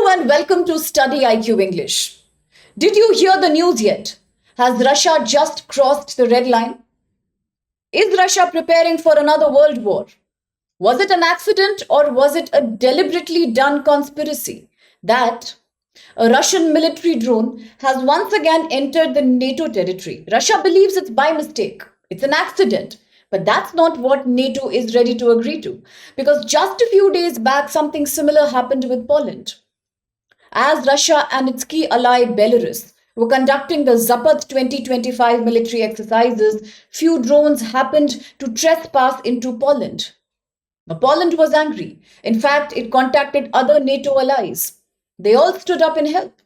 and welcome to Study IQ English. Did you hear the news yet? Has Russia just crossed the red line? Is Russia preparing for another world war? Was it an accident or was it a deliberately done conspiracy that a Russian military drone has once again entered the NATO territory? Russia believes it's by mistake, it's an accident. But that's not what NATO is ready to agree to. Because just a few days back, something similar happened with Poland. As Russia and its key ally Belarus were conducting the Zapad 2025 military exercises, few drones happened to trespass into Poland. Now, Poland was angry. In fact, it contacted other NATO allies. They all stood up in help.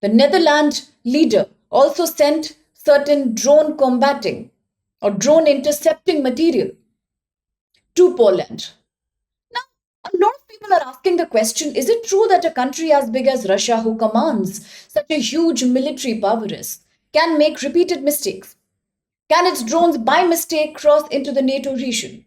The Netherlands leader also sent certain drone combating or drone intercepting material to Poland. Now, a lot of people are asking the question, is it true that a country as big as Russia, who commands such a huge military prowess, can make repeated mistakes? Can its drones by mistake cross into the NATO region?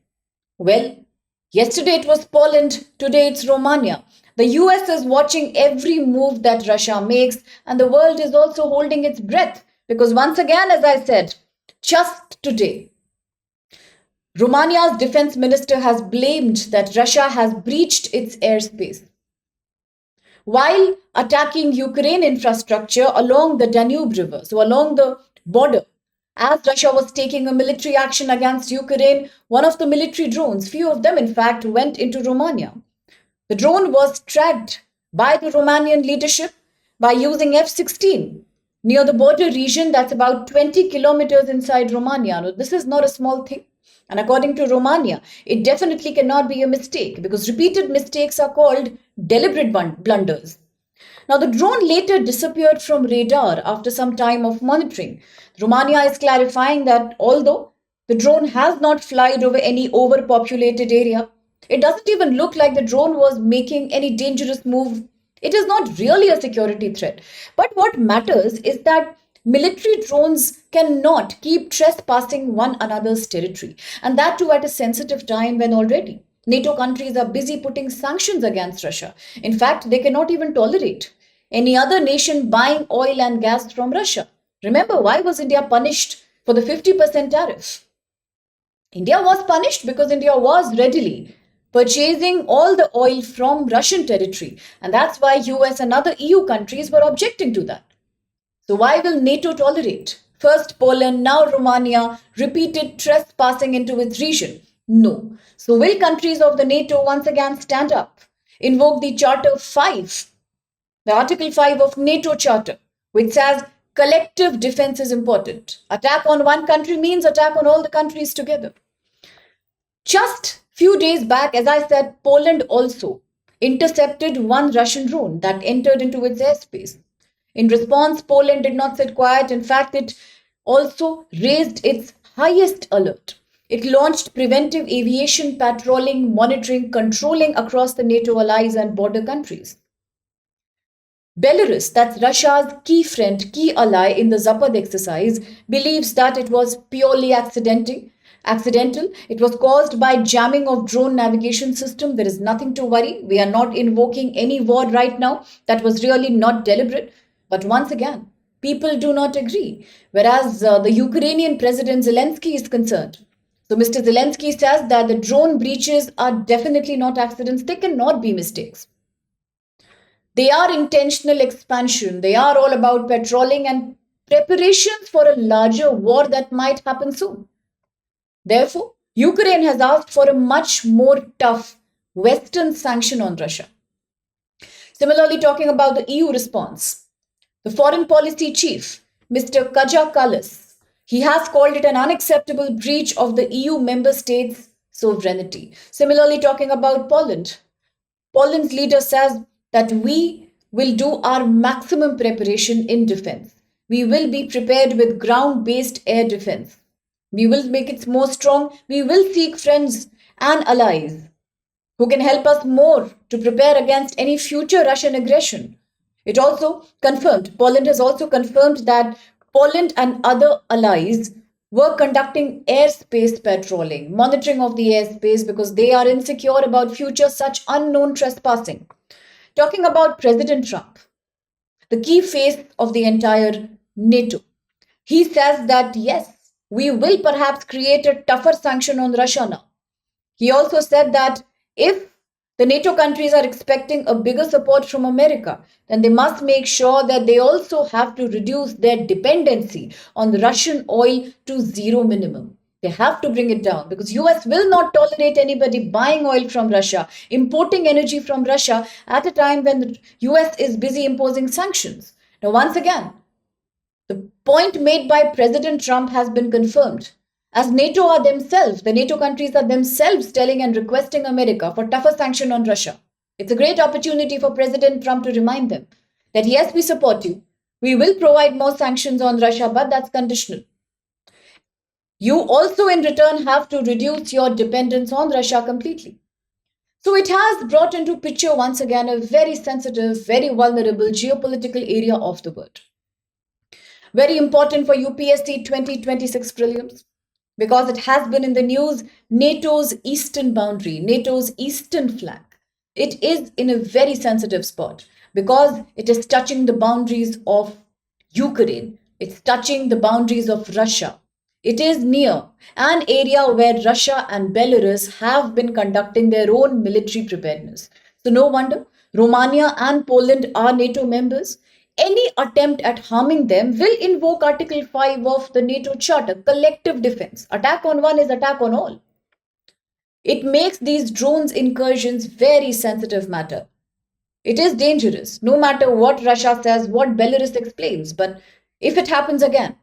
Well, yesterday it was Poland, today it's Romania. The US is watching every move that Russia makes, and the world is also holding its breath because, once again, as I said, just today, Romania's defense minister has blamed that Russia has breached its airspace while attacking Ukraine infrastructure along the Danube River, so along the border. As Russia was taking a military action against Ukraine, one of the military drones, few of them in fact, went into Romania. The drone was tracked by the Romanian leadership by using F-16 near the border region that's about 20 kilometers inside Romania. Now, this is not a small thing. And according to Romania, it definitely cannot be a mistake because repeated mistakes are called deliberate blunders. Now, the drone later disappeared from radar after some time of monitoring. Romania is clarifying that although the drone has not flown over any overpopulated area, it doesn't even look like the drone was making any dangerous move. It is not really a security threat. But what matters is that military drones cannot keep trespassing one another's territory, and that too at a sensitive time when already NATO countries are busy putting sanctions against Russia. In fact, they cannot even tolerate any other nation buying oil and gas from Russia. Remember, why was India punished for the 50% tariff? India was punished because India was readily purchasing all the oil from Russian territory, and that's why US and other EU countries were objecting to that. So why will NATO tolerate? First Poland, now Romania, repeated trespassing into its region? No. So will countries of the NATO once again stand up, invoke the Charter 5, the Article 5 of NATO Charter, which says collective defense is important. Attack on one country means attack on all the countries together. Just few days back, as I said, Poland also intercepted one Russian drone that entered into its airspace. In response, Poland did not sit quiet. In fact, it also raised its highest alert. It launched preventive aviation patrolling, monitoring, controlling across the NATO allies and border countries. Belarus, that's Russia's key friend, key ally in the Zapad exercise, believes that it was purely accidental. It was caused by jamming of drone navigation system. There is nothing to worry. We are not invoking any war right now. That was really not deliberate. But once again, people do not agree. Whereas the Ukrainian President Zelensky is concerned. So Mr. Zelensky says that the drone breaches are definitely not accidents. They cannot be mistakes. They are intentional expansion. They are all about patrolling and preparations for a larger war that might happen soon. Therefore, Ukraine has asked for a much more tough Western sanction on Russia. Similarly, talking about the EU response, the foreign policy chief, Mr. Kaja Kallas, he has called it an unacceptable breach of the EU member states' sovereignty. Similarly, talking about Poland, Poland's leader says that we will do our maximum preparation in defense. We will be prepared with ground-based air defense. We will make it more strong. We will seek friends and allies who can help us more to prepare against any future Russian aggression. It also confirmed, Poland has also confirmed that Poland and other allies were conducting airspace patrolling, monitoring of the airspace because they are insecure about future such unknown trespassing. Talking about President Trump, the key face of the entire NATO, he says that yes, we will perhaps create a tougher sanction on Russia now. He also said that if the NATO countries are expecting a bigger support from America, then they must make sure that they also have to reduce their dependency on the Russian oil to zero minimum. They have to bring it down because US will not tolerate anybody buying oil from Russia, importing energy from Russia at a time when the US is busy imposing sanctions. Now, once again, the point made by President Trump has been confirmed. As NATO are themselves, the NATO countries are themselves telling and requesting America for tougher sanction on Russia. It's a great opportunity for President Trump to remind them that yes, we support you. We will provide more sanctions on Russia, but that's conditional. You also, in return, have to reduce your dependence on Russia completely. So it has brought into picture once again a very sensitive, very vulnerable geopolitical area of the world. Very important for UPSC 2026 prelims because it has been in the news. NATO's eastern boundary, NATO's eastern flank. It is in a very sensitive spot because it is touching the boundaries of Ukraine. It's touching the boundaries of Russia. It is near an area where Russia and Belarus have been conducting their own military preparedness. So no wonder Romania and Poland are NATO members. Any attempt at harming them will invoke Article 5 of the NATO Charter, collective defense. Attack on one is attack on all. It makes these drones incursions very sensitive matter. It is dangerous, no matter what Russia says, what Belarus explains. But if it happens again,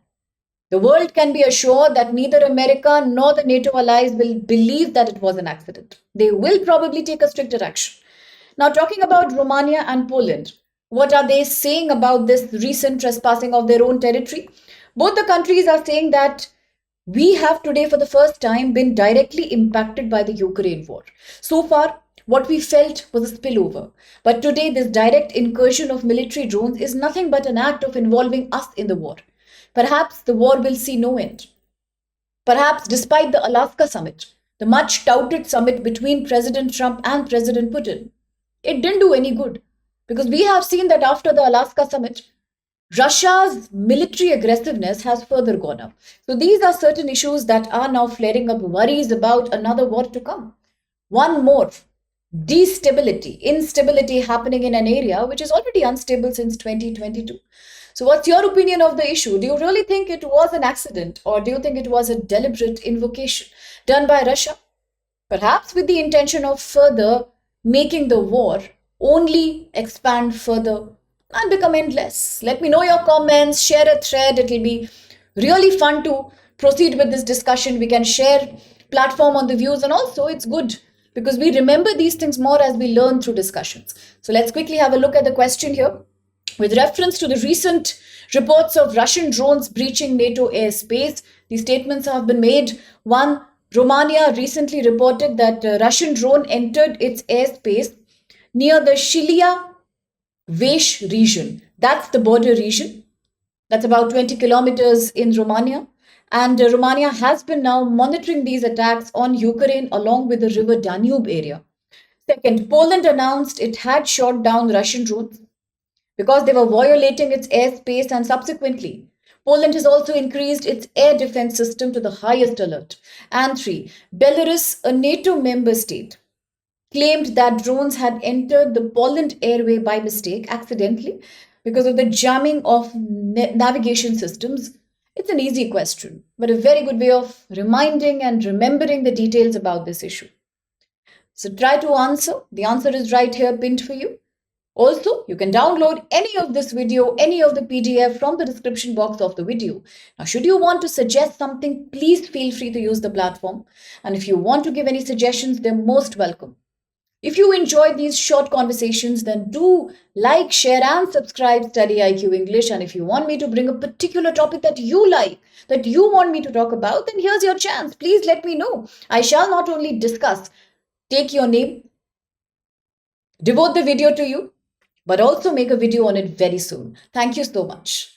the world can be assured that neither America nor the NATO allies will believe that it was an accident. They will probably take a stricter action. Now, talking about Romania and Poland, what are they saying about this recent trespassing of their own territory? Both the countries are saying that we have today, for the first time, been directly impacted by the Ukraine war. So far, what we felt was a spillover. But today, this direct incursion of military drones is nothing but an act of involving us in the war. Perhaps the war will see no end. Perhaps, despite the Alaska summit, the much touted summit between President Trump and President Putin, it didn't do any good. Because we have seen that after the Alaska summit, Russia's military aggressiveness has further gone up. So these are certain issues that are now flaring up worries about another war to come. One more destability, instability happening in an area which is already unstable since 2022. So what's your opinion of the issue? Do you really think it was an accident, or do you think it was a deliberate invocation done by Russia? Perhaps with the intention of further making the war only expand further and become endless. Let me know your comments, share a thread. It will be really fun to proceed with this discussion. We can share platform on the views, and also it's good because we remember these things more as we learn through discussions. So let's quickly have a look at the question here. With reference to the recent reports of Russian drones breaching NATO airspace, these statements have been made. One, Romania recently reported that a Russian drone entered its airspace near the Shilia Vesh region. That's the border region. That's about 20 kilometers in Romania. And Romania has been now monitoring these attacks on Ukraine along with the river Danube area. Second, Poland announced it had shot down Russian drones because they were violating its airspace, and subsequently, Poland has also increased its air defense system to the highest alert. And three, Belarus, a NATO member state, claimed that drones had entered the Poland airway by mistake, accidentally, because of the jamming of navigation systems. It's an easy question, but a very good way of reminding and remembering the details about this issue. So try to answer. The answer is right here pinned for you. Also, you can download any of this video, any of the PDF from the description box of the video. Now, should you want to suggest something, please feel free to use the platform. And if you want to give any suggestions, they're most welcome. If you enjoy these short conversations, then do like, share, and subscribe Study IQ English. And if you want me to bring a particular topic that you like, that you want me to talk about, then here's your chance. Please let me know. I shall not only discuss, take your name, devote the video to you, but also make a video on it very soon. Thank you so much.